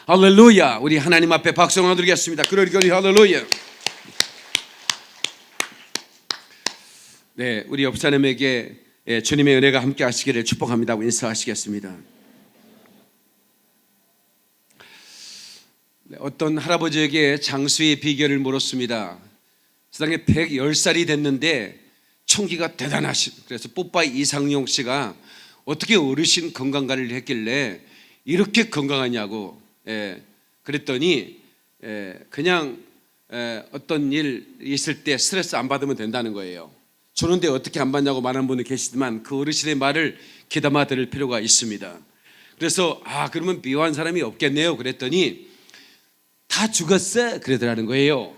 할렐루야. 우리 하나님 앞에 박수 한번 드리겠습니다. 그러니 할렐루야. 네, 우리 옆 사람에게 주님의 은혜가 함께 하시기를 축복합니다. 인사하시겠습니다. 네, 어떤 할아버지에게 장수의 비결을 물었습니다. 세상에 110살이 됐는데 총기가 대단하신, 그래서 뽀빠이 이상용 씨가 어떻게 어르신 건강관리를 했길래 이렇게 건강하냐고 그랬더니 그냥 어떤 일 있을 때 스트레스 안 받으면 된다는 거예요. 주는데 어떻게 안 받냐고 말하는 분이 계시지만 그 어르신의 말을 귀담아 들을 필요가 있습니다. 그래서 그러면 미워한 사람이 없겠네요. 그랬더니 다 죽었어 그러더라는 거예요.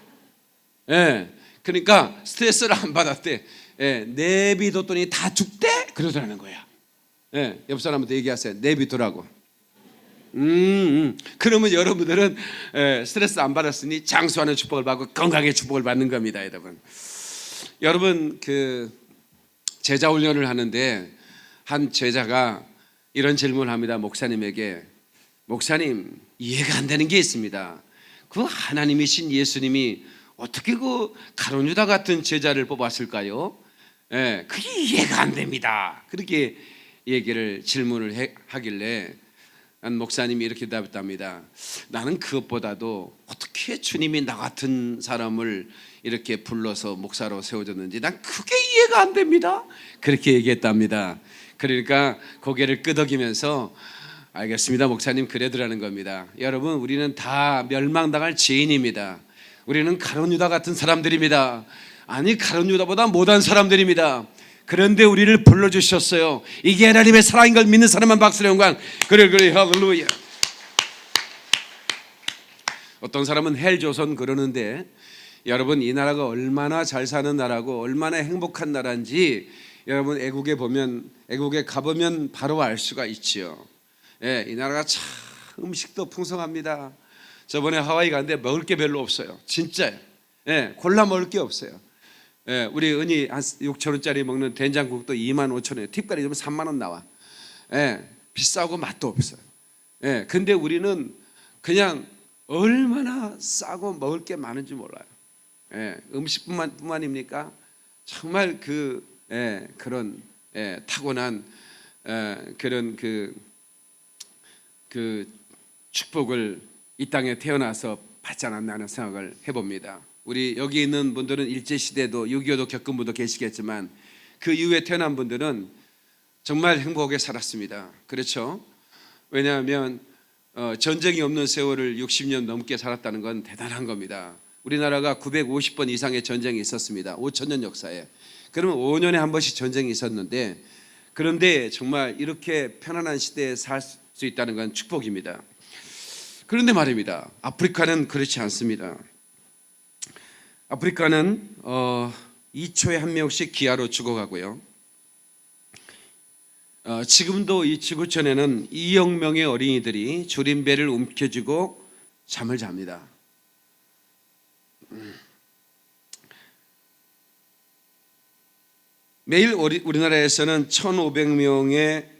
그러니까 스트레스를 안 받았대. 내비뒀더니 다 죽대 그러더라는 거야. 옆 사람한테 얘기하세요. 내비두라고. 그러면 여러분들은 스트레스 안 받았으니 장수하는 축복을 받고 건강의 축복을 받는 겁니다, 여러분. 여러분, 그 제자 훈련을 하는데 한 제자가 이런 질문을 합니다. 목사님에게. 목사님, 이해가 안 되는 게 있습니다. 그 하나님이신 예수님이 어떻게 그 가룟 유다 같은 제자를 뽑았을까요? 그게 이해가 안 됩니다. 그렇게 질문을 하길래 한 목사님이 이렇게 대답했답니다. 나는 그것보다도 어떻게 주님이 나 같은 사람을 이렇게 불러서 목사로 세워줬는지 난 그게 이해가 안 됩니다. 그렇게 얘기했답니다. 그러니까 고개를 끄덕이면서 알겠습니다, 목사님, 그래도라는 겁니다. 여러분, 우리는 다 멸망당할 죄인입니다. 우리는 가룟 유다 같은 사람들입니다. 아니, 가룟 유다보다 못한 사람들입니다. 그런데 우리를 불러주셨어요. 이게 하나님의 사랑인 걸 믿는 사람만 박수를 영광. 그래 할렐루야. 어떤 사람은 헬조선 그러는데 여러분, 이 나라가 얼마나 잘 사는 나라고 얼마나 행복한 나라인지 여러분 애국에 가보면 바로 알 수가 있지요. 이 나라가 참 음식도 풍성합니다. 저번에 하와이 갔는데 먹을 게 별로 없어요. 진짜요. 골라 먹을 게 없어요. 우리 은희 한 6,000원짜리 먹는 된장국도 25,000원, 팁까지 주면 3만 원 나와. 비싸고 맛도 없어요. 근데 우리는 그냥 얼마나 싸고 먹을 게 많은지 몰라요. 음식뿐만입니까? 정말 그런 타고난 그런 그 축복을 이 땅에 태어나서 받지 않았나 하는 생각을 해봅니다. 우리 여기 있는 분들은 일제시대도 6.25도 겪은 분도 계시겠지만 그 이후에 태어난 분들은 정말 행복하게 살았습니다. 그렇죠? 왜냐하면 전쟁이 없는 세월을 60년 넘게 살았다는 건 대단한 겁니다. 우리나라가 950번 이상의 전쟁이 있었습니다. 5,000년 역사에. 그러면 5년에 한 번씩 전쟁이 있었는데, 그런데 정말 이렇게 편안한 시대에 살 수 있다는 건 축복입니다. 그런데 말입니다, 아프리카는 그렇지 않습니다. 아프리카는 2초에 한 명씩 기아로 죽어가고요. 지금도 이 지구촌에는 2억 명의 어린이들이 조림배를 움켜쥐고 잠을 잡니다. 매일 우리나라에서는 1,500명의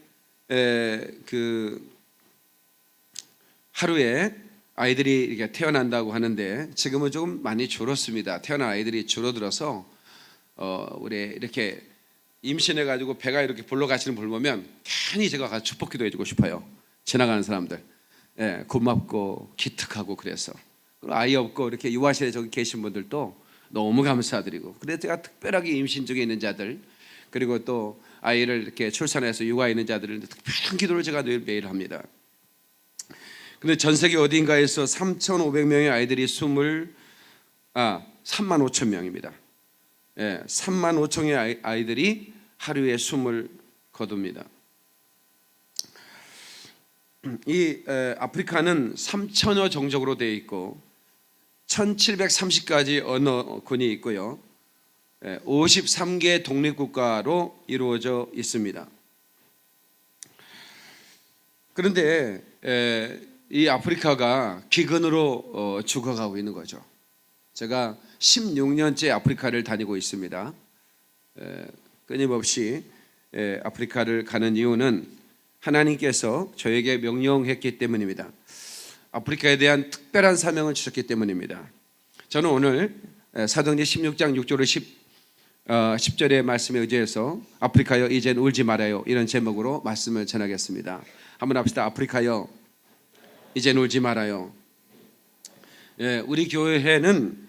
하루에 아이들이 이렇게 태어난다고 하는데 지금은 조금 많이 줄었습니다. 태어난 아이들이 줄어들어서 우리 이렇게 임신해 가지고 배가 이렇게 불러가시는 분 보면 괜히 제가 가서 축복기도 해주고 싶어요. 지나가는 사람들 고맙고 기특하고 그래서. 아이 없고 이렇게 유아실에 저기 계신 분들도 너무 감사드리고, 그래서 제가 특별하게 임신 중에 있는 자들, 그리고 또 아이를 이렇게 출산해서 육아에 있는 자들을 특별한 기도를 제가 매일 합니다. 근데 전 세계 어딘가에서 3,500명의 아이들이 3만 5천 명입니다. 3만 5천의 아이들이 하루에 숨을 거둡니다. 이 아프리카는 3천여 종족으로 되어 있고 1730가지 언어군이 있고요. 53개 독립국가로 이루어져 있습니다. 그런데 이 아프리카가 기근으로 죽어가고 있는 거죠. 제가 16년째 아프리카를 다니고 있습니다. 끊임없이 아프리카를 가는 이유는 하나님께서 저에게 명령했기 때문입니다. 아프리카에 대한 특별한 사명을 주셨기 때문입니다. 저는 오늘 사도행전 16장 6절로 10절의 말씀에 의지해서 아프리카여 이젠 울지 말아요, 이런 제목으로 말씀을 전하겠습니다. 한번 합시다. 아프리카여 이젠 울지 말아요. 우리 교회는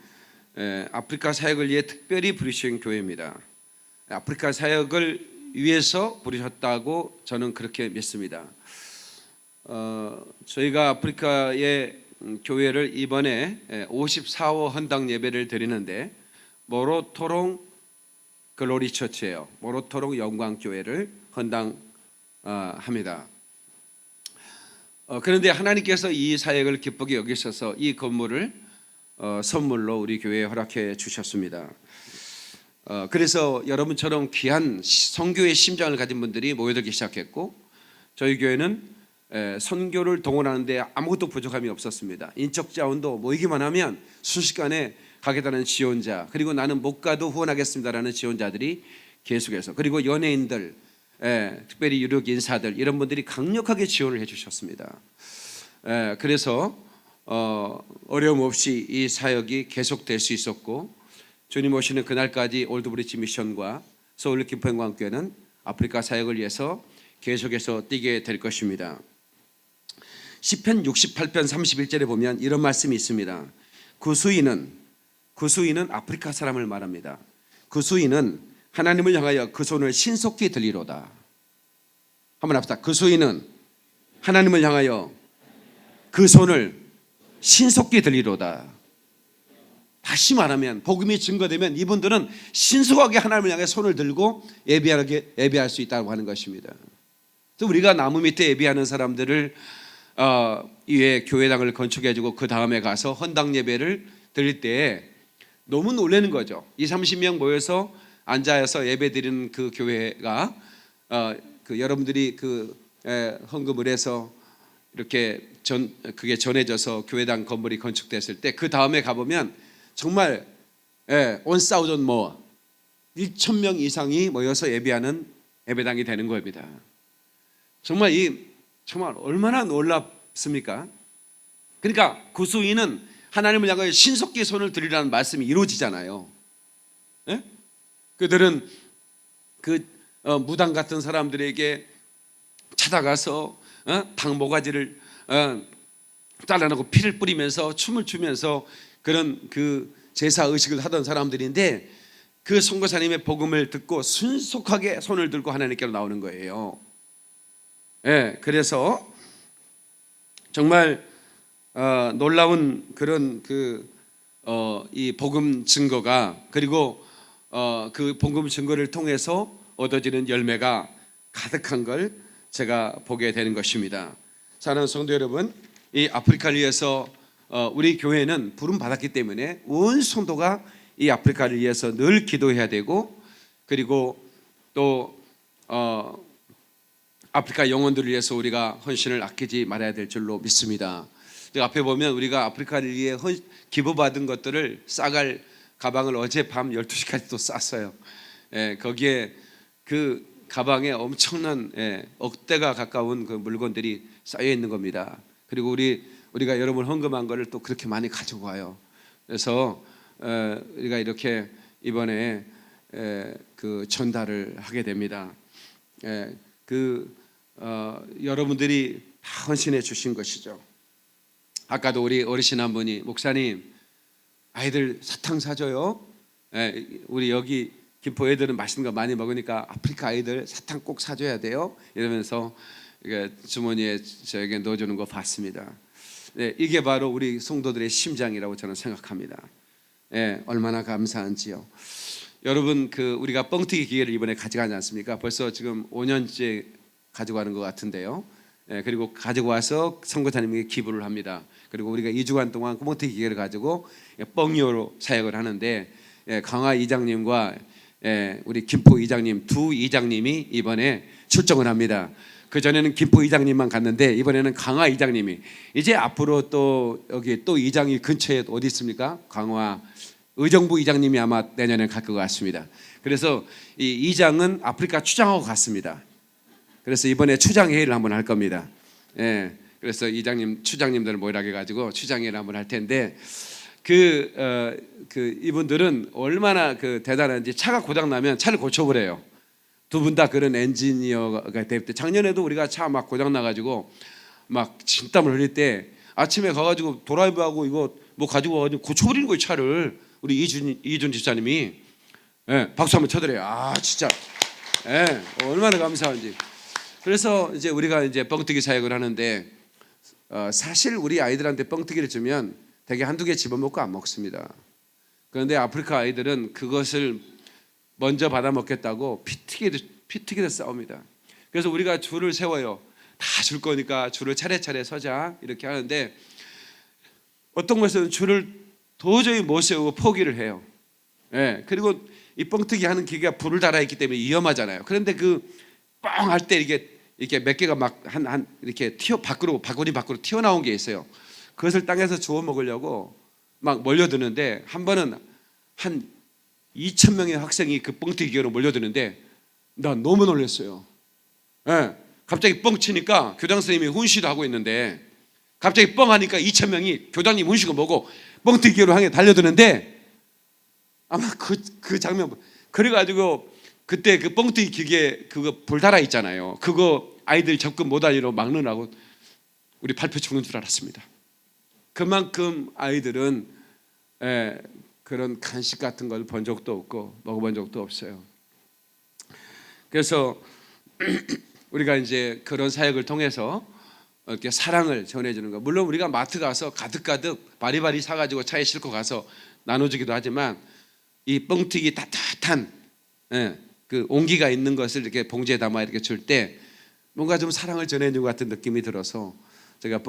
아프리카 사역을 위해 특별히 부르신 교회입니다. 아프리카 사역을 위해서 부르셨다고 저는 그렇게 믿습니다. 저희가 아프리카의 교회를 이번에 54호 헌당 예배를 드리는데 모로토롱 글로리 처치예요. 모로토롱 영광교회를 헌당합니다. 그런데 하나님께서 이 사역을 기쁘게 여기셔서 이 건물을 선물로 우리 교회에 허락해 주셨습니다. 그래서 여러분처럼 귀한 선교의 심장을 가진 분들이 모여들기 시작했고, 저희 교회는 선교를 동원하는데 아무것도 부족함이 없었습니다. 인적 자원도 모이기만 하면 순식간에 가겠다는 지원자, 그리고 나는 못 가도 후원하겠습니다라는 지원자들이 계속해서, 그리고 연예인들, 특별히 유력 인사들, 이런 분들이 강력하게 지원을 해주셨습니다. 그래서 어려움 없이 이 사역이 계속될 수 있었고, 주님 오시는 그날까지 올드브리지 미션과 서울 김포영광교회는 아프리카 사역을 위해서 계속해서 뛰게 될 것입니다. 시편 68편 31절에 보면 이런 말씀이 있습니다. 구수인은 아프리카 사람을 말합니다. 구수인은 하나님을 향하여 그 손을 신속히 들리로다. 한번 합시다. 구수인은 하나님을 향하여 그 손을 신속히 들리로다. 다시 말하면 복음이 증거되면 이분들은 신속하게 하나님을 향해 손을 들고 예배할 수 있다고 하는 것입니다. 그래서 우리가 나무 밑에 예배하는 사람들을 위에 교회당을 건축해주고 그 다음에 가서 헌당 예배를 드릴 때 너무 놀라는 거죠. 20-30명 모여서 앉아서 예배 드리는 그 교회가 여러분들이 헌금을 해서 이렇게 그게 전해져서 교회당 건물이 건축됐을 때 그 다음에 가보면 정말 1,000 more 1,000명 이상이 모여서 예배하는 예배당이 되는 겁니다. 정말 얼마나 놀랍습니까? 그러니까 구수인은 하나님을 향하여 신속히 손을 들이라는 말씀이 이루어지잖아요. 그들은 무당 같은 사람들에게 찾아가서 당모가지를 잘라내고 피를 뿌리면서 춤을 추면서 그런 제사 의식을 하던 사람들인데, 그 선교사님의 복음을 듣고 순속하게 손을 들고 하나님께로 나오는 거예요. 그래서 정말 놀라운 그런 이 복음 증거가, 그리고 그 복음 증거를 통해서 얻어지는 열매가 가득한 걸 제가 보게 되는 것입니다. 사랑하는 성도 여러분, 이 아프리카를 위해서 우리 교회는 부름 받았기 때문에 온 성도가 이 아프리카를 위해서 늘 기도해야 되고, 그리고 또 아프리카 영혼들을 위해서 우리가 헌신을 아끼지 말아야 될 줄로 믿습니다. 앞에 보면 우리가 아프리카를 위해 기부받은 것들을 싸갈 가방을 어젯밤 12시까지 또 쌌어요. 거기에 그 가방에 엄청난 억대가 가까운 그 물건들이 쌓여 있는 겁니다. 그리고 우리가 여러분 헌금한 거를 또 그렇게 많이 가지고 와요. 그래서 우리가 이렇게 이번에 그 전달을 하게 됩니다. 여러분들이 다 헌신해 주신 것이죠. 아까도 우리 어르신 한 분이, 목사님 아이들 사탕 사줘요. 우리 여기 김포 애들은 맛있는 거 많이 먹으니까 아프리카 아이들 사탕 꼭 사줘야 돼요, 이러면서 주머니에 저에게 넣어주는 거 봤습니다. 이게 바로 우리 성도들의 심장이라고 저는 생각합니다. 얼마나 감사한지요. 여러분, 우리가 뻥튀기 기계를 이번에 가져가지 않습니까? 벌써 지금 5년째 가져가는 것 같은데요. 그리고 가지고 와서 선교사님에게 기부를 합니다. 그리고 우리가 2주간 동안 뻥튀기 기계를 가지고 뻥이어로 사역을 하는데, 강화 이장님과 우리 김포 이장님, 두 이장님이 이번에 출정을 합니다. 그전에는 김포 이장님만 갔는데 이번에는 강화 이장님이, 이제 앞으로 또 여기 또 이장이 근처에 어디 있습니까? 강화 의정부 이장님이 아마 내년에 갈 것 같습니다. 그래서 이 이장은 아프리카 추장하고 갔습니다. 그래서 이번에 추장 회의를 한번 할 겁니다. 그래서 이장님, 추장님들을 모이라 해가지고 추장회를 한번 할 텐데 이분들은 얼마나 대단한지 차가 고장 나면 차를 고쳐버려요. 두 분 다 그런 엔지니어가 될 때 작년에도 우리가 차 막 고장 나가지고 막 진땀을 흘릴 때 아침에 가가지고 드라이브하고 이거 뭐 가지고 와가지고 고쳐버리는 거예요 차를. 우리 이준 집사님이 박수 한번 쳐드려요. 아 진짜 얼마나 감사한지. 그래서 이제 우리가 이제 뻥튀기 사역을 하는데 사실 우리 아이들한테 뻥튀기를 주면 되게 한두 개 집어먹고 안 먹습니다. 그런데 아프리카 아이들은 그것을 먼저 받아 먹겠다고 피튀기듯 싸웁니다. 그래서 우리가 줄을 세워요. 다 줄 거니까 줄을 차례차례 서자 이렇게 하는데 어떤 것은 줄을 도저히 못 세우고 포기를 해요. 그리고 이 뻥튀기 하는 기계가 불을 달아 있기 때문에 위험하잖아요. 그런데 그 뻥 할 때 이렇게 몇 개가 막 이렇게 바구니 밖으로 튀어나온 게 있어요. 그것을 땅에서 주워 먹으려고 막 몰려드는데 한 번은 한 2,000명의 학생이 그 뻥튀기 기계로 몰려드는데 나 너무 놀랐어요. 갑자기 뻥 치니까 교장 선생님이 훈시도 하고 있는데 갑자기 뻥 하니까 2,000명이 교장님 훈시고 뭐고 뻥튀기 기계로 향해 달려드는데 아마 그 장면 그래가지고 그때 그 뻥튀기 기계 그거 불 달아 있잖아요. 그거 아이들 접근 못하기로 막느라고 우리 발표 죽는 줄 알았습니다. 그만큼 아이들은 그런 간식 같은 걸 본 적도 없고 먹어본 적도 없어요. 그래서 우리가 이제 그런 사역을 통해서 이렇게 사랑을 전해주는 거. 물론 우리가 마트 가서 가득가득 바리바리 사가지고 차에 싣고 가서 나눠주기도 하지만 이 뻥튀기 따뜻한 그 온기가 있는 것을 이렇게 봉지에 담아 이렇게 줄 때 뭔가 좀 사랑을 전해주는 것 같은 느낌이 들어서 제가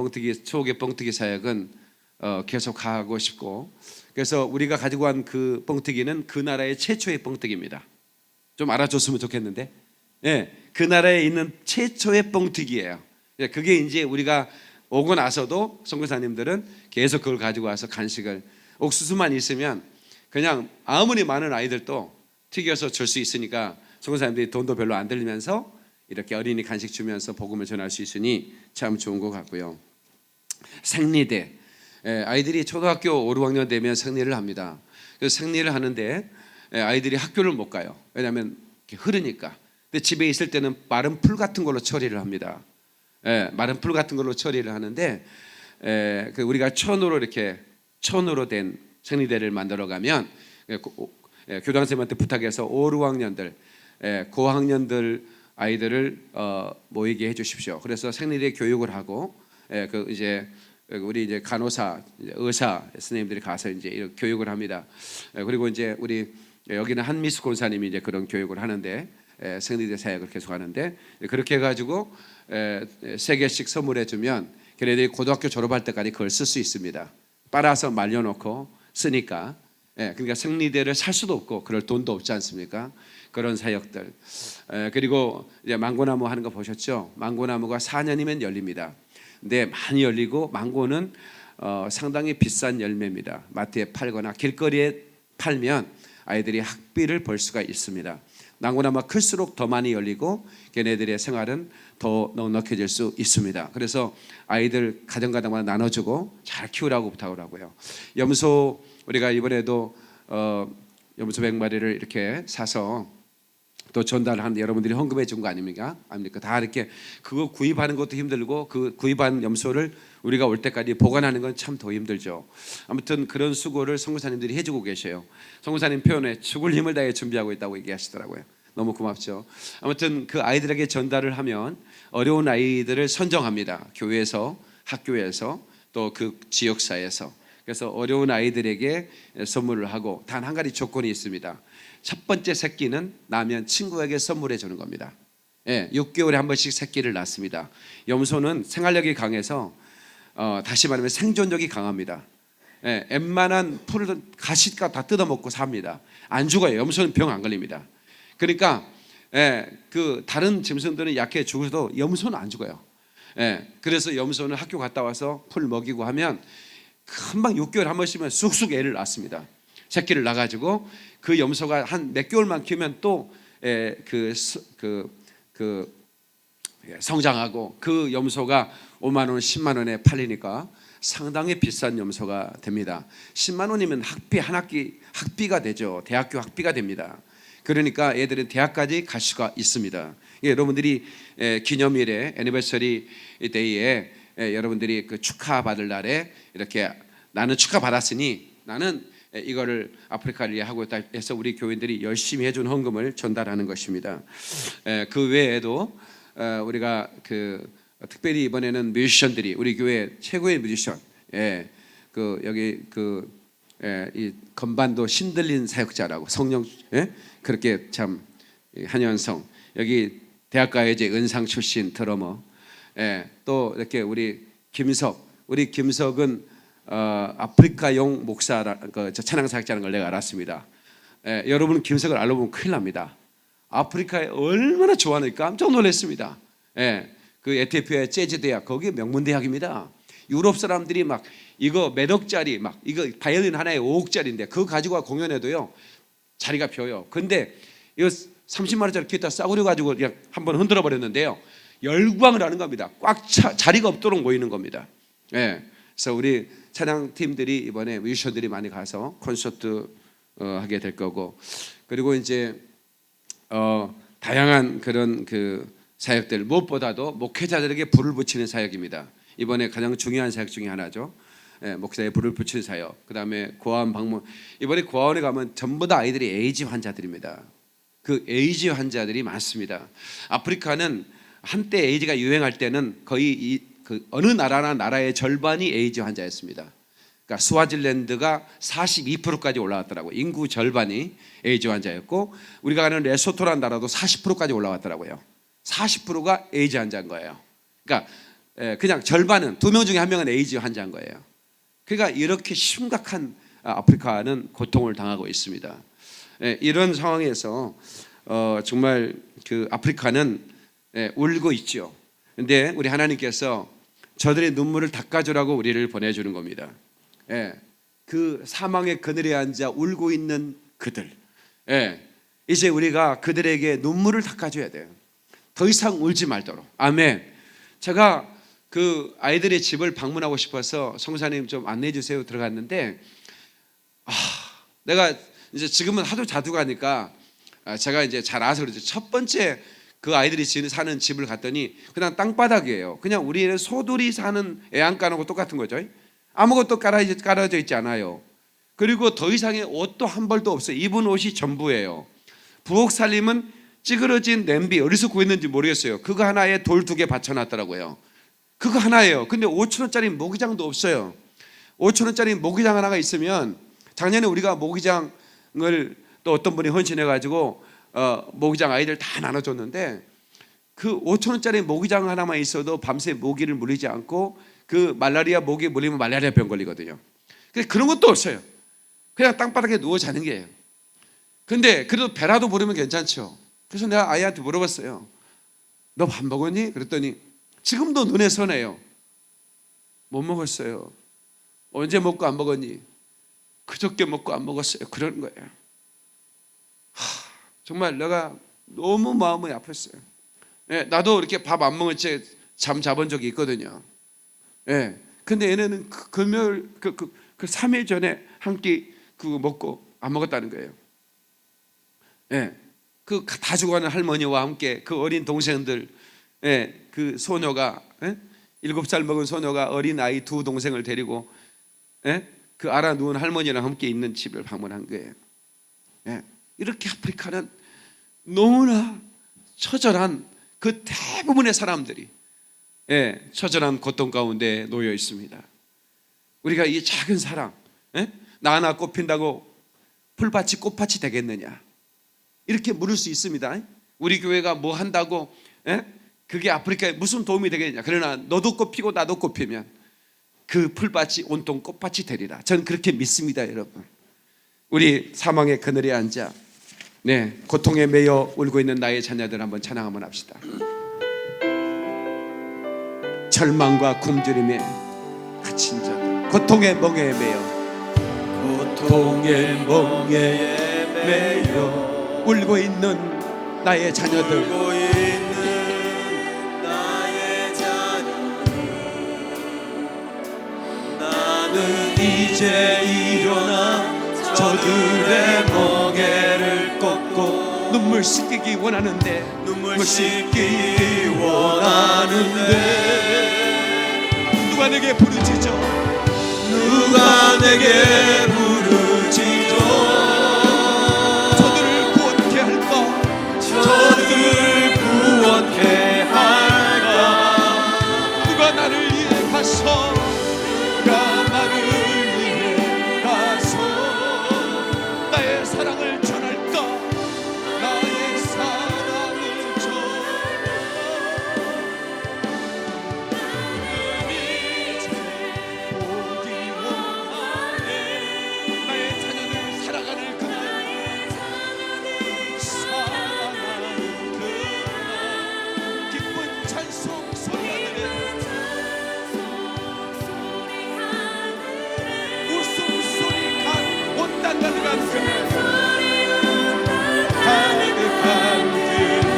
초옥의 뻥튀기 사역은 계속 하고 싶고, 그래서 우리가 가지고 간 그 뻥튀기는 그 나라의 최초의 뻥튀기입니다. 좀 알아줬으면 좋겠는데, 그 나라에 있는 최초의 뻥튀기예요. 그게 이제 우리가 오고 나서도 선교사님들은 계속 그걸 가지고 와서 간식을, 옥수수만 있으면 그냥 아무리 많은 아이들도 튀겨서 줄 수 있으니까 선교사님들이 돈도 별로 안 들면서 이렇게 어린이 간식 주면서 복음을 전할 수 있으니 참 좋은 것 같고요. 생리대, 아이들이 초등학교 5, 6학년 되면 생리를 합니다. 그래서 생리를 하는데 아이들이 학교를 못 가요. 왜냐하면 흐르니까. 근데 집에 있을 때는 마른 풀 같은 걸로 처리를 합니다. 마른 풀 같은 걸로 처리를 하는데 우리가 천으로 된 생리대를 만들어 가면 교장선생님한테 부탁해서 5, 6학년들, 고학년들 아이들을 모이게 해주십시오. 그래서 생리대 교육을 하고 우리 이제 간호사, 의사 선생님들이 가서 이제 이렇게 교육을 합니다. 그리고 이제 우리 여기는 한미수 권사님이 이제 그런 교육을 하는데 생리대 사역을 계속 하는데 그렇게 해가지고 3개씩 선물해 주면 걔네들이 고등학교 졸업할 때까지 그걸 쓸 수 있습니다. 빨아서 말려놓고 쓰니까. 그러니까 생리대를 살 수도 없고 그럴 돈도 없지 않습니까? 그런 사역들. 그리고 이제 망고나무 하는 거 보셨죠? 망고나무가 4년이면 열립니다. 근데 많이 열리고 망고는 상당히 비싼 열매입니다. 마트에 팔거나 길거리에 팔면 아이들이 학비를 벌 수가 있습니다. 망고나무가 클수록 더 많이 열리고 걔네들의 생활은 더 넉넉해질 수 있습니다. 그래서 아이들 가정가정마다 나눠주고 잘 키우라고 부탁을 하고요. 염소 우리가 이번에도 염소 100마리를 이렇게 사서 또 전달하는데 여러분들이 헌금해 준 거 아닙니까? 다 이렇게 그거 구입하는 것도 힘들고 그 구입한 염소를 우리가 올 때까지 보관하는 건 참 더 힘들죠. 아무튼 그런 수고를 선교사님들이 해주고 계셔요. 선교사님 표현에 죽을 힘을 다해 준비하고 있다고 얘기하시더라고요. 너무 고맙죠. 아무튼 그 아이들에게 전달을 하면 어려운 아이들을 선정합니다. 교회에서, 학교에서, 또 그 지역사에서. 그래서 어려운 아이들에게 선물을 하고 단 한 가지 조건이 있습니다. 첫 번째 새끼는 나면 친구에게 선물해 주는 겁니다. 6개월에 한 번씩 새끼를 낳습니다. 염소는 생활력이 강해서 다시 말하면 생존력이 강합니다. 웬만한 풀을 가시가 다 뜯어먹고 삽니다. 안 죽어요. 염소는 병 안 걸립니다. 그러니까 그 다른 짐승들은 약해 죽어도 염소는 안 죽어요. 그래서 염소는 학교 갔다 와서 풀 먹이고 하면 금방 6개월 한 번씩은 쑥쑥 애를 낳습니다. 새끼를 낳아가지고 그 염소가 한 몇 개월만 키우면 또 성장하고 그 염소가 5만 원, 10만 원에 팔리니까 상당히 비싼 염소가 됩니다. 10만 원이면 학비 한 학기 학비가 되죠. 대학교 학비가 됩니다. 그러니까 애들은 대학까지 갈 수가 있습니다. 여러분들이 기념일에 애니버서리 데이에 여러분들이 그 축하받을 날에 이렇게 나는 축하받았으니 나는 이거를 아프리카를 위하고 있다 해서 우리 교인들이 열심히 해준 헌금을 전달하는 것입니다. 그 외에도 우리가 그 특별히 이번에는 뮤지션들이 우리 교회 최고의 뮤지션, 그 여기 이 건반도 신들린 사역자라고 성령, 그렇게 참 한현성, 여기 대학가요제 은상 출신 드러머, 또 이렇게 우리 김석은 아프리카용 목사라 그 찬양 사역자라는 걸 내가 알았습니다. 여러분 김석을 알아보면 큰일 납니다. 아프리카에 얼마나 좋아하는지 깜짝 놀랐습니다. 그 에티오피아의 재즈 대학 거기 명문 대학입니다. 유럽 사람들이 막 이거 몇 억짜리 막 이거 바이올린 하나에 5억짜리인데 그거 가지고 공연해도요 자리가 비어요. 근데 이거 30만 원짜리 기타 싸구려 가지고 그냥 한번 흔들어 버렸는데요. 열광을 하는 겁니다. 꽉 차 자리가 없도록 모이는 겁니다. 그래서 우리 찬양 팀들이 이번에 뮤지션들이 많이 가서 콘서트 하게 될 거고, 그리고 이제 다양한 그런 그 사역들, 무엇보다도 목회자들에게 불을 붙이는 사역입니다. 이번에 가장 중요한 사역 중에 하나죠. 목사의 불을 붙이는 사역. 그 다음에 고아원 방문. 이번에 고아원에 가면 전부 다 아이들이 에이즈 환자들입니다. 그 에이즈 환자들이 많습니다. 아프리카는 한때 에이즈가 유행할 때는 거의 그 어느 나라의 절반이 에이즈 환자였습니다. 그러니까 스와질랜드가 42%까지 올라왔더라고요. 인구 절반이 에이즈 환자였고, 우리가 가는 레소토라는 나라도 40%까지 올라왔더라고요. 40%가 에이즈 환자인 거예요. 그러니까 그냥 절반은 2명 중에 1명은 에이즈 환자인 거예요. 그러니까 이렇게 심각한 아프리카는 고통을 당하고 있습니다. 이런 상황에서 정말 그 아프리카는 울고 있죠. 그런데 우리 하나님께서 저들의 눈물을 닦아주라고 우리를 보내주는 겁니다. 그 사망의 그늘에 앉아 울고 있는 그들, 이제 우리가 그들에게 눈물을 닦아줘야 돼요. 더 이상 울지 말도록. 아멘. 제가 그 아이들의 집을 방문하고 싶어서 성사님 좀 안내해 주세요 들어갔는데, 내가 이제 지금은 하도 자주 가니까 제가 이제 잘 알아서 그러죠. 첫 번째 그 아이들이 사는 집을 갔더니 그냥 땅바닥이에요. 그냥 우리는 소들이 사는 애안가하고 똑같은 거죠. 아무것도 깔아져 있지 않아요. 그리고 더 이상의 옷도 한 벌도 없어요. 입은 옷이 전부예요. 부엌 살림은 찌그러진 냄비, 어디서 구했는지 모르겠어요. 그거 하나에 돌 2개 받쳐놨더라고요. 그거 하나예요. 근데 5,000원짜리 모기장도 없어요. 5,000원짜리 모기장 하나가 있으면, 작년에 우리가 모기장을 또 어떤 분이 헌신해가지고 모기장 아이들 다 나눠줬는데, 그 5,000원짜리 모기장 하나만 있어도 밤새 모기를 물리지 않고, 그 말라리아 모기 물리면 말라리아 병 걸리거든요. 근데 그런 것도 없어요. 그냥 땅바닥에 누워 자는 게예요. 근데 그래도 배라도 부르면 괜찮죠. 그래서 내가 아이한테 물어봤어요. 너 밥 먹었니? 그랬더니 지금도 눈에 선해요. 못 먹었어요. 언제 먹고 안 먹었니? 그저께 먹고 안 먹었어요. 그러는 거예요. 정말 내가 너무 마음이 아팠어요. 나도 이렇게 밥 안 먹은 채 잠 자본 적이 있거든요. 근데 얘네는 금요일 그 3일 전에 한 끼 그거 먹고 안 먹었다는 거예요. 그 다 죽어가는 할머니와 함께 그 어린 동생들, 그 소녀가 7살 먹은 소녀가 어린 아이 2 동생을 데리고 그 알아 누운 할머니랑 함께 있는 집을 방문한 거예요. 이렇게 아프리카는 너무나 처절한 그 대부분의 사람들이 처절한 고통 가운데 놓여 있습니다. 우리가 이 작은 사랑, 나 하나 꽃핀다고 풀밭이 꽃밭이 되겠느냐, 이렇게 물을 수 있습니다. 우리 교회가 뭐 한다고 그게 아프리카에 무슨 도움이 되겠냐. 그러나 너도 꽃피고 나도 꽃피면 그 풀밭이 온통 꽃밭이 되리라. 저는 그렇게 믿습니다. 여러분, 우리 사망의 그늘에 앉아 고통에 매여 울고 있는 나의 자녀들 한번 찬양 한번 합시다. 절망과 굶주림에 갇힌 자들, 고통의 멍에에 매여, 고통의 멍에에 매여 울고 있는 나의 자녀들, 이제 일어나 저들의 멍에를 꺾고 눈물 씻기기 원하는데 눈물 씻기기 원하는데 누가 내게 부르짖어 누가 내게 부르짖어 저들을 구원케 할까 저들을 구원케 할까 누가 나를 위해 가서 누가 나를 위해 가서 나의 사랑을 전할까 나의 사랑을 전할까 이제 보기 원하네 나의 자녀들 살아가는 그날 사랑하는 그날 기쁜 찬송 소리하네 웃음소리가 온단단한 그날 가득한 그날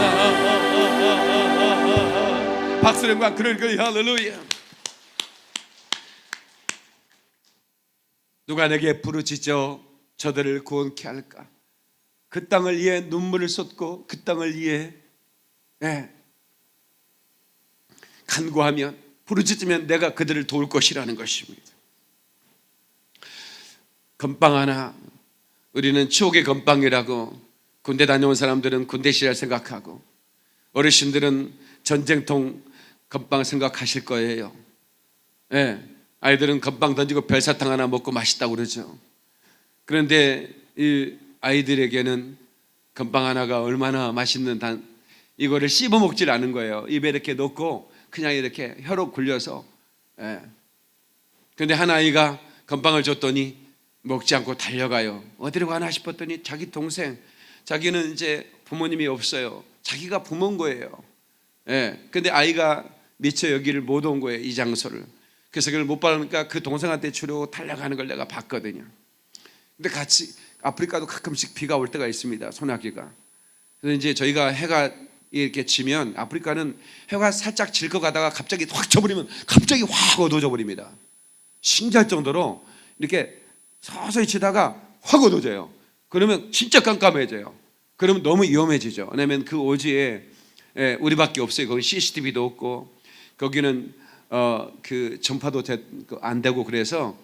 박수령과 그럴 할렐루야 누가 내게 부르짖어 저들을 구원케 할까 그 땅을 위해 눈물을 쏟고 그 땅을 위해 간구하면 부르짖으면 내가 그들을 도울 것이라는 것입니다. 건빵 하나 우리는 추억의 건빵이라고 군대 다녀온 사람들은 군대 시절 생각하고 어르신들은 전쟁통 건빵 생각하실 거예요. 아이들은 건빵 던지고 별사탕 하나 먹고 맛있다고 그러죠. 그런데 이 아이들에게는 건빵 하나가 얼마나 맛있는 이거를 씹어 먹질 않은 거예요. 입에 이렇게 넣고 그냥 이렇게 혀로 굴려서. 그런데 한 아이가 건빵을 줬더니 먹지 않고 달려가요. 어디로 가나 싶었더니 자기 동생, 자기는 이제 부모님이 없어요. 자기가 부모인 거예요. 근데 아이가 미처 여기를 못 온 거예요, 이 장소를. 그래서 그걸 못 받으니까 그 동생한테 주려고 달려가는 걸 내가 봤거든요. 근데 같이 아프리카도 가끔씩 비가 올 때가 있습니다, 소나기가. 그래서 이제 저희가 해가 이렇게 지면 아프리카는 해가 살짝 질 것 가다가 갑자기 확 져버리면 갑자기 확 어두워져 버립니다. 신기할 정도로 이렇게 서서히 치다가 확 어두워져요. 그러면 진짜 깜깜해져요. 그러면 너무 위험해지죠. 왜냐하면 그 오지에 우리밖에 없어요. 거기 CCTV도 없고 거기는 그 전파도 안 되고 그래서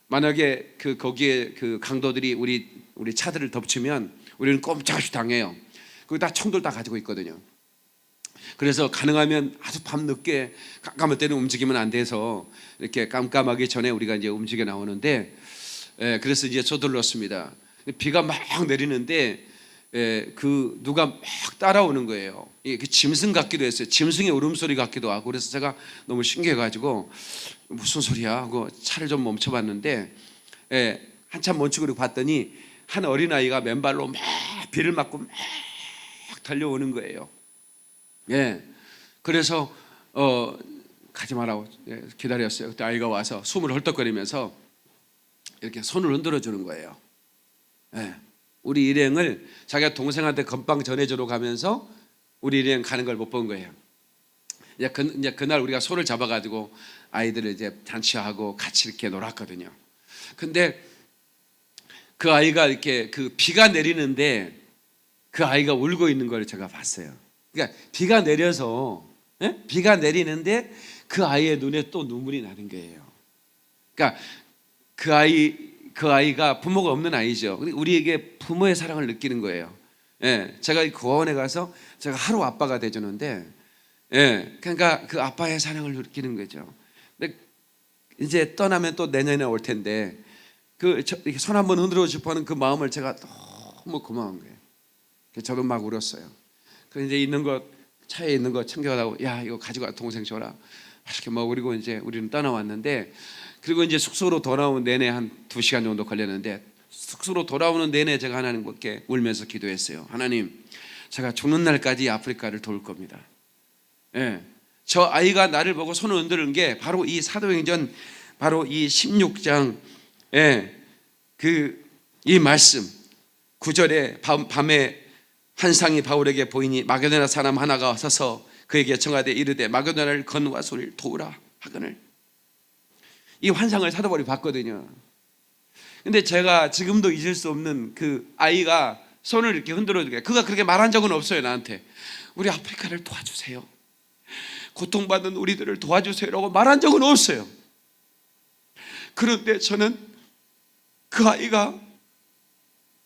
만약에 그 거기에 그 강도들이 우리 차들을 덮치면 우리는 꼼짝없이 당해요. 거기 다 총들 다 가지고 있거든요. 그래서 가능하면 아주 밤 늦게 깜깜할 때는 움직이면 안 돼서 이렇게 깜깜하기 전에 우리가 이제 움직여 나오는데 그래서 이제 서둘렀습니다. 비가 막 내리는데 그 누가 막 따라오는 거예요. 이게 짐승 같기도 했어요. 짐승의 울음소리 같기도 하고. 그래서 제가 너무 신기해가지고 무슨 소리야 하고 차를 좀 멈춰봤는데 한참 멈추고 봤더니 한 어린아이가 맨발로 막 비를 맞고 막 달려오는 거예요. 그래서 가지 말라고 기다렸어요. 그때 아이가 와서 숨을 헐떡거리면서 이렇게 손을 흔들어 주는 거예요. 우리 일행을 자기가 동생한테 건빵 전해주러 가면서 우리 일행 가는 걸 못 본 거예요. 이제 그날 우리가 손을 잡아가지고 아이들을 이제 잔치하고 같이 이렇게 놀았거든요. 근데 그 아이가 이렇게 그 비가 내리는데 그 아이가 울고 있는 걸 제가 봤어요. 그러니까 비가 내려서 비가 내리는데 그 아이의 눈에 또 눈물이 나는 거예요. 그러니까 그 아이가 부모가 없는 아이죠. 우리에게 부모의 사랑을 느끼는 거예요. 제가 이 고아원에 가서 제가 하루 아빠가 돼주는데, 그러니까 그 아빠의 사랑을 느끼는 거죠. 근데 이제 떠나면 또 내년에 올 텐데, 손 한번 흔들어 싶어하는 그 마음을 제가 너무 고마운 거예요. 그래서 저도 막 울었어요. 그래서 이제 차에 있는 거 챙겨가고, 야 이거 가지고 와 동생 줘라. 이렇게 먹으리고 이제 우리는 떠나왔는데. 그리고 이제 숙소로 돌아오는 내내 한 2시간 정도 걸렸는데 숙소로 돌아오는 내내 제가 하나님께 울면서 기도했어요. 하나님, 제가 죽는 날까지 아프리카를 도울 겁니다. 저 아이가 나를 보고 손을 흔드는 게 바로 이 사도행전 바로 이 16장 이 말씀 9절에 밤에 환상이 바울에게 보이니 마게도냐 사람 하나가 서서 그에게 청하되 이르되 마게도냐를 건너와 소리를 도우라 하거늘. 이 환상을 사도 바울이 봤거든요. 근데 제가 지금도 잊을 수 없는 그 아이가 손을 이렇게 흔들어주게, 그가 그렇게 말한 적은 없어요. 나한테 우리 아프리카를 도와주세요, 고통받는 우리들을 도와주세요라고 말한 적은 없어요. 그런데 저는 그 아이가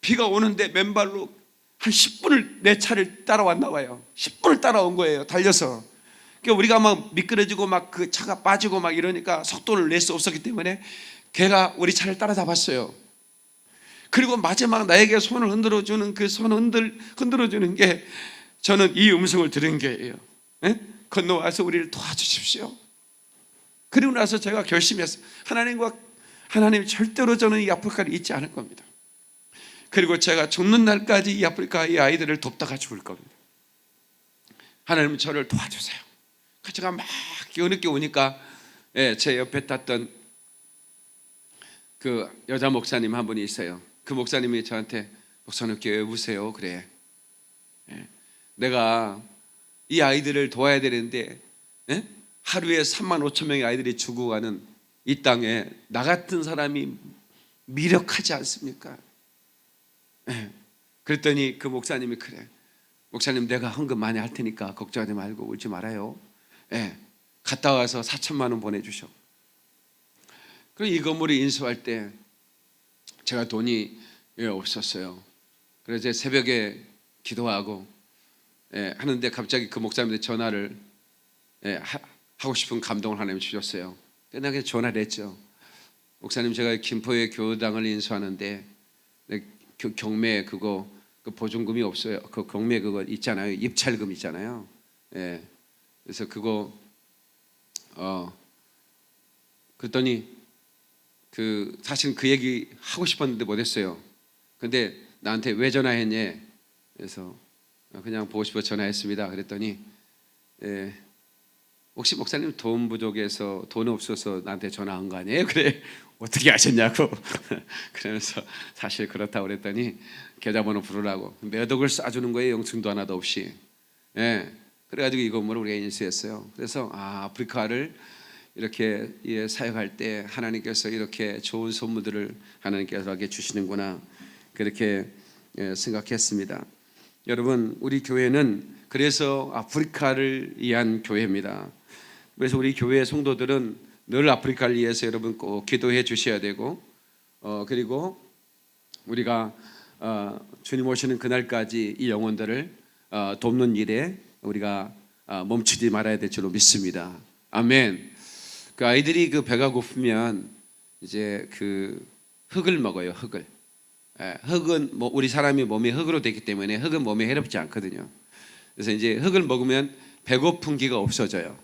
비가 오는데 맨발로 한 10분을 내 차를 따라왔나 봐요. 10분을 따라온 거예요, 달려서. 그러니까 우리가 막 미끄러지고 막 그 차가 빠지고 막 이러니까 속도를 낼 수 없었기 때문에 걔가 우리 차를 따라잡았어요. 그리고 마지막 나에게 손을 흔들어주는 그 손 흔들어주는 게 저는 이 음성을 들은 거예요. 에? 건너와서 우리를 도와주십시오. 그리고 나서 제가 결심했어요. 하나님 절대로 저는 이 아프리카를 잊지 않을 겁니다. 그리고 제가 죽는 날까지 이 아프리카 이 아이들을 돕다가 죽을 겁니다. 하나님 저를 도와주세요. 제가 막 어렵게 오니까 제 옆에 탔던 그 여자 목사님 한 분이 있어요. 그 목사님이 저한테 목사님 교회 오세요. 그래. 내가 이 아이들을 도와야 되는데 하루에 3만 5천 명의 아이들이 죽어가는 이 땅에 나 같은 사람이 미력하지 않습니까? 그랬더니 그 목사님이 그래, 목사님 내가 헌금 많이 할 테니까 걱정하지 말고 울지 말아요. 갔다 와서 4천만 원 보내주셔. 그리고 이 건물을 인수할 때 제가 돈이 없었어요. 그래서 새벽에 기도하고 하는데 갑자기 그 목사님한테 전화를 하고 싶은 감동을 하나님 주셨어요. 그래서 내가 전화를 했죠. 목사님 제가 김포에 교당을 인수하는데 경매 그거 그 보증금이 없어요. 그 경매 그거 있잖아요. 입찰금 있잖아요. 그래서 그거 그랬더니 사실 그 얘기 하고 싶었는데 못했어요. 근데 나한테 왜 전화했냐? 그래서 그냥 보고 싶어 전화했습니다. 그랬더니 혹시 목사님 돈 부족해서 돈 없어서 나한테 전화한 거 아니에요? 그래. 어떻게 아셨냐고. 그러면서 사실 그렇다고 그랬더니 계좌번호 부르라고 몇 억을 쏴주는 거예요. 영층도 하나도 없이. 그래가지고 이 건물을 우리가 인수했어요. 그래서 아프리카를 이렇게 사역할 때 하나님께서 이렇게 좋은 선물들을 하나님께서 이렇게 주시는구나, 그렇게 생각했습니다. 여러분, 우리 교회는 그래서 아프리카를 위한 교회입니다. 그래서 우리 교회 성도들은 늘 아프리카를 위해서 여러분 꼭 기도해 주셔야 되고, 그리고 우리가 주님 오시는 그날까지 이 영혼들을 돕는 일에 우리가 멈추지 말아야 될 줄로 믿습니다. 아멘. 그 아이들이 그 배가 고프면 이제 그 흙을 먹어요. 흙을. 흙은 뭐 우리 사람이 몸이 흙으로 되기 때문에 흙은 몸에 해롭지 않거든요. 그래서 이제 흙을 먹으면 배고픈 기가 없어져요.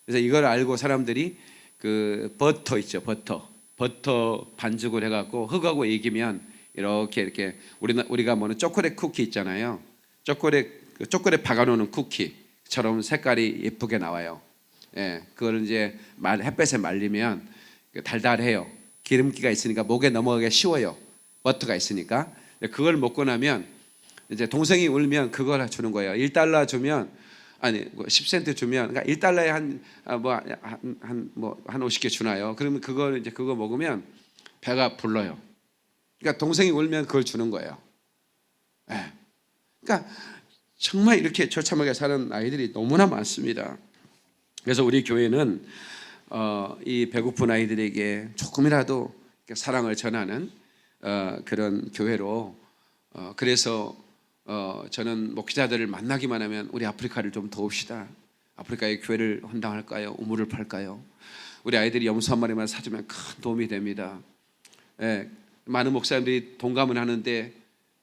그래서 이걸 알고 사람들이 그 버터 있죠. 버터 반죽을 해갖고 흙하고 이기면 이렇게 우리가 먹는 초콜릿 쿠키 있잖아요. 초콜릿 박아놓는 쿠키처럼 색깔이 예쁘게 나와요. 그걸 이제 햇볕에 말리면 달달해요. 기름기가 있으니까 목에 넘어가기 쉬워요. 버터가 있으니까. 그걸 먹고 나면 이제 동생이 울면 그걸 주는 거예요. 1달러 주면, 아니 10센트 주면, 그러니까 1달러에 한 50개 주나요? 그러면 그거 먹으면 배가 불러요. 그러니까 동생이 울면 그걸 주는 거예요. 그러니까 정말 이렇게 처참하게 사는 아이들이 너무나 많습니다. 그래서 우리 교회는 이 배고픈 아이들에게 조금이라도 사랑을 전하는 그런 교회로, 그래서 저는 목회자들을 만나기만 하면 우리 아프리카를 좀 도웁시다. 아프리카의 교회를 헌당할까요? 우물을 팔까요? 우리 아이들이 염소 한 마리만 사주면 큰 도움이 됩니다. 많은 목사님들이 동감을 하는데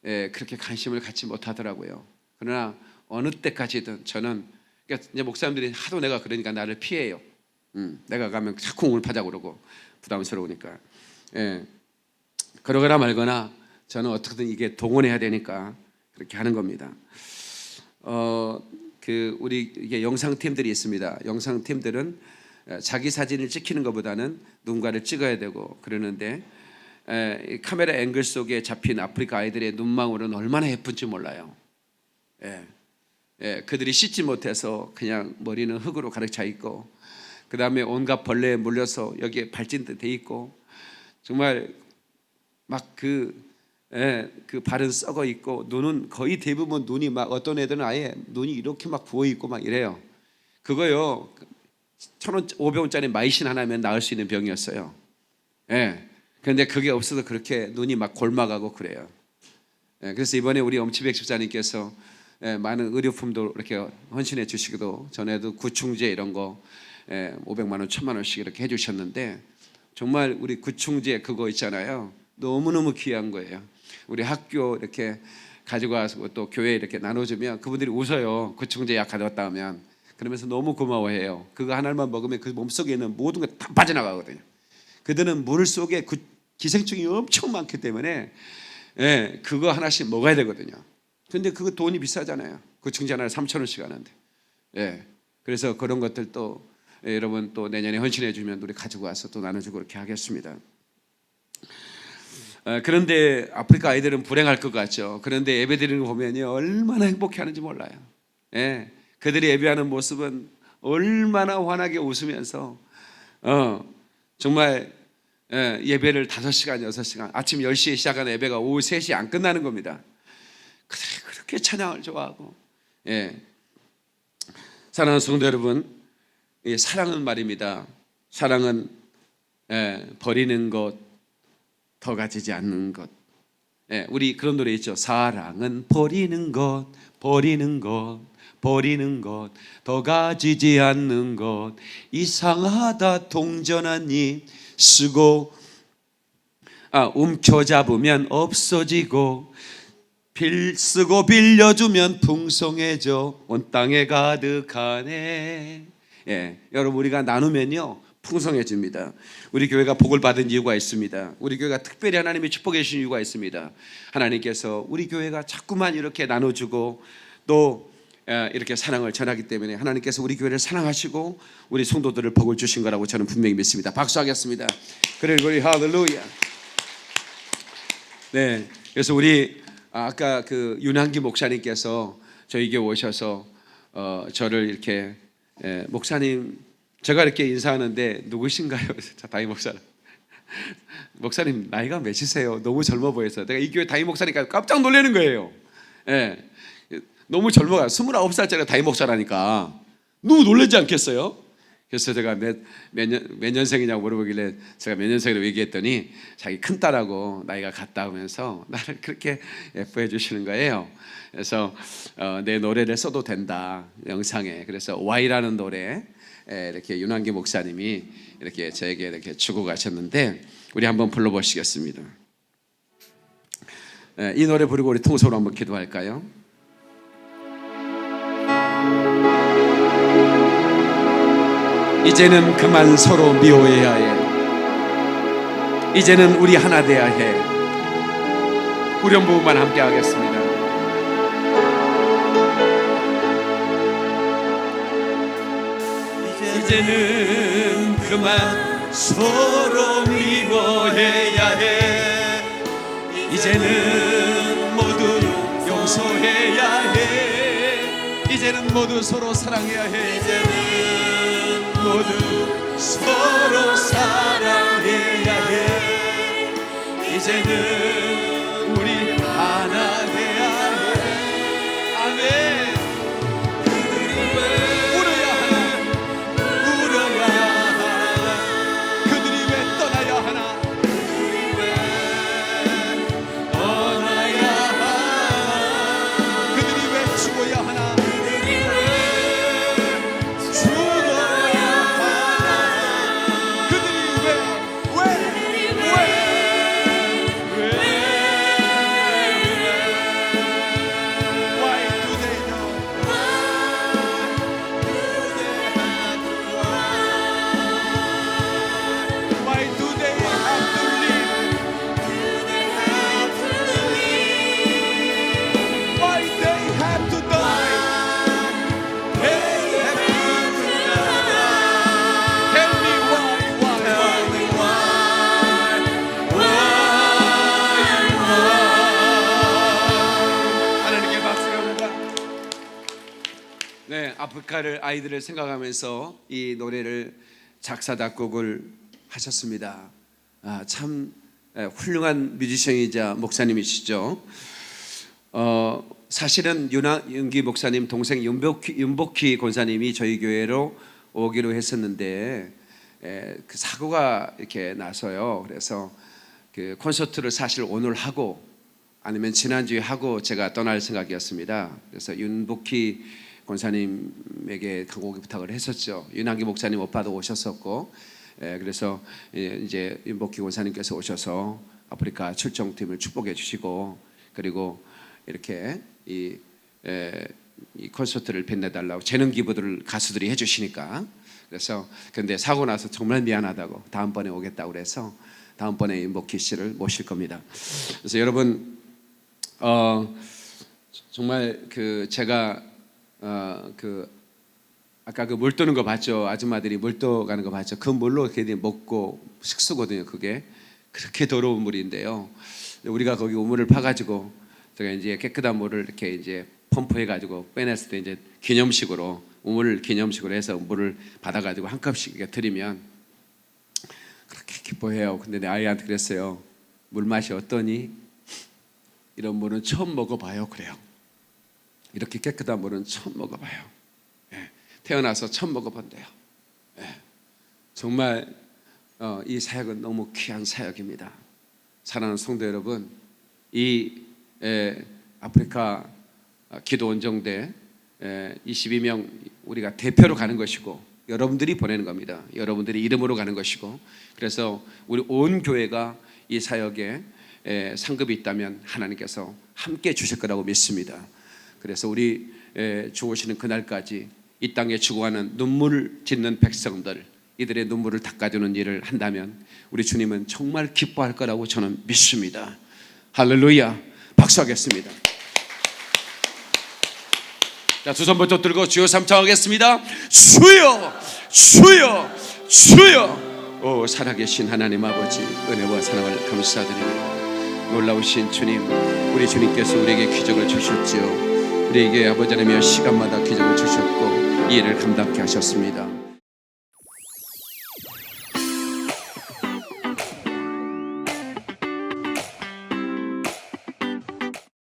그렇게 관심을 갖지 못하더라고요. 그러나 어느 때까지든 저는, 그러니까 이제 목사님들이 하도 내가 그러니까 나를 피해요. 내가 가면 자꾸 우물 파자고 그러고 부담스러우니까. 그러거나 말거나 저는 어떻게든 이게 동원해야 되니까 그렇게 하는 겁니다. 우리 이게 영상팀들이 있습니다. 영상팀들은 자기 사진을 찍히는 것보다는 누군가를 찍어야 되고 그러는데, 카메라 앵글 속에 잡힌 아프리카 아이들의 눈망울은 얼마나 예쁜지 몰라요. 그들이 씻지 못해서 그냥 머리는 흙으로 가득 차 있고, 그 다음에 온갖 벌레에 물려서 여기에 발진도 돼 있고, 정말 막 그 발은 썩어 있고 눈은 거의 대부분 눈이 막 어떤 애들은 아예 눈이 이렇게 막 부어 있고 막 이래요. 그거요 1,500원짜리 마이신 하나면 나을 수 있는 병이었어요. 예. 그런데 그게 없어서 그렇게 눈이 막 골막하고 그래요. 예. 그래서 이번에 우리 엄치백 집사님께서 많은 의료품도 이렇게 헌신해 주시기도 전에도 구충제 이런 거 500만 원, 1,000만 원씩 이렇게 해주셨는데 정말 우리 구충제 그거 있잖아요. 너무너무 귀한 거예요. 우리 학교 이렇게 가지고 와서 또 교회에 이렇게 나눠주면 그분들이 웃어요. 구충제 약 가져왔다 하면 그러면서 너무 고마워해요. 그거 하나만 먹으면 그 몸속에 있는 모든 게 다 빠져나가거든요. 그들은 물 속에 기생충이 엄청 많기 때문에 그거 하나씩 먹어야 되거든요. 근데 그거 돈이 비싸잖아요. 구충제 하나에 3,000원씩 하는데. 그래서 그런 것들 또 여러분 또 내년에 헌신해 주면 우리 가지고 와서 또 나눠주고 그렇게 하겠습니다. 그런데 아프리카 아이들은 불행할 것 같죠. 그런데 예배드리는 거 보면요 얼마나 행복해하는지 몰라요. 그들이 예배하는 모습은 얼마나 환하게 웃으면서 정말 예배를 5시간, 6시간 아침 10시에 시작하는 예배가 오후 3시에 안 끝나는 겁니다. 그들이 그렇게 찬양을 좋아하고 사랑하는 성도 여러분, 사랑은 말입니다. 사랑은 버리는 것, 더 가지지 않는 것. 우리 그런 노래 있죠. 사랑은 버리는 것, 버리는 것, 버리는 것, 더 가지지 않는 것. 이상하다 동전하니 쓰고 움켜잡으면 없어지고 쓰고 빌려주면 풍성해져 온 땅에 가득하네. 여러분 우리가 나누면요 풍성해집니다. 우리 교회가 복을 받은 이유가 있습니다. 우리 교회가 특별히 하나님이 축복해 주신 이유가 있습니다. 하나님께서 우리 교회가 자꾸만 이렇게 나눠주고 또 이렇게 사랑을 전하기 때문에 하나님께서 우리 교회를 사랑하시고 우리 성도들을 복을 주신 거라고 저는 분명히 믿습니다. 박수하겠습니다. 그리고 할렐루야. 그래서 우리 아까 그 윤한기 목사님께서 저희 교회 오셔서 저를 이렇게 목사님 제가 이렇게 인사하는데 누구신가요? 담임 목사님. 목사님 나이가 몇이세요? 너무 젊어 보여서 내가 이 교회 담임 목사니까 깜짝 놀라는 거예요. 너무 젊어요. 29살짜리 담임 목사라니까 너무 놀라지 않겠어요? 그래서 제가 몇 년생이냐고 물어보길래 제가 몇 년생이라고 얘기했더니 자기 큰딸하고 나이가 같다 하면서 나를 그렇게 예뻐해 주시는 거예요. 그래서 내 노래를 써도 된다 영상에. 그래서 Y라는 노래 이렇게 윤한기 목사님이 이렇게 저에게 이렇게 주고 가셨는데 우리 한번 불러보시겠습니다. 이 노래 부르고 우리 통성으로 한번 기도할까요? 이제는 그만 서로 미워해야 해. 이제는 우리 하나 돼야 해. 후렴 부분만 함께 하겠습니다. 이제는 그만 서로 미워해야 해. 이제는 모두 용서해야 해. 이제는 모두 서로 사랑해야 해. 이제는 모두 서로 사랑해야 해. 이제는 우리 하나 돼야 해. 아멘. 아프리카를 아이들을 생각하면서 이 노래를 작사 작곡을 하셨습니다. 참 훌륭한 뮤지션이자 목사님이시죠. 사실은 윤기 목사님 동생 윤복희 권사님이 저희 교회로 오기로 했었는데 그 사고가 이렇게 나서요. 그래서 그 콘서트를 사실 오늘 하고 아니면 지난주에 하고 제가 떠날 생각이었습니다. 그래서 윤복희 권사님에게 간곡히 부탁을 했었죠. 윤한기 목사님 오빠도 오셨었고, 그래서 이제 윤복희 권사님께서 오셔서 아프리카 출정팀을 축복해 주시고, 그리고 이렇게 이 콘서트를 빛내달라고 재능 기부들을 가수들이 해주시니까, 그래서 근데 사고 나서 정말 미안하다고 다음번에 오겠다고 그래서 다음번에 윤복희 씨를 모실 겁니다. 그래서 여러분 정말 그 제가 그 아까 그 물 뜨는 거 봤죠? 아줌마들이 물 떠가는 거 봤죠? 그 물로 걔들이 먹고 식수거든요. 그게 그렇게 더러운 물인데요. 우리가 거기 우물을 파가지고 제가 이제 깨끗한 물을 이렇게 이제 펌프해가지고 빼냈을 때 이제 기념식으로 우물을 기념식으로 해서 물을 받아가지고 한 컵씩 이렇게 드리면 그렇게 기뻐해요. 근데 내 아이한테 그랬어요. 물 맛이 어떠니? 이런 물은 처음 먹어봐요. 그래요. 이렇게 깨끗한 물은 처음 먹어봐요. 태어나서 처음 먹어본대요. 정말 이 사역은 너무 귀한 사역입니다. 사랑하는 성도 여러분, 이 아프리카 기도 원정대 22명 우리가 대표로 가는 것이고 여러분들이 보내는 겁니다. 여러분들이 이름으로 가는 것이고, 그래서 우리 온 교회가 이 사역에 상급이 있다면 하나님께서 함께 주실 거라고 믿습니다. 그래서 우리 죽으시는 그날까지 이 땅에 죽어가는 눈물을 짓는 백성들, 이들의 눈물을 닦아주는 일을 한다면 우리 주님은 정말 기뻐할 거라고 저는 믿습니다. 할렐루야. 박수하겠습니다. 자, 두 손 번쩍 들고 주여 삼창하겠습니다. 주여, 주여, 주여. 오 살아계신 하나님 아버지, 은혜와 사랑을 감사드립니다. 놀라우신 주님, 우리 주님께서 우리에게 기적을 주셨지요. 우리에게 아버지 하나님의 시간마다 기적을 주셨고 이 일을 감당케 하셨습니다.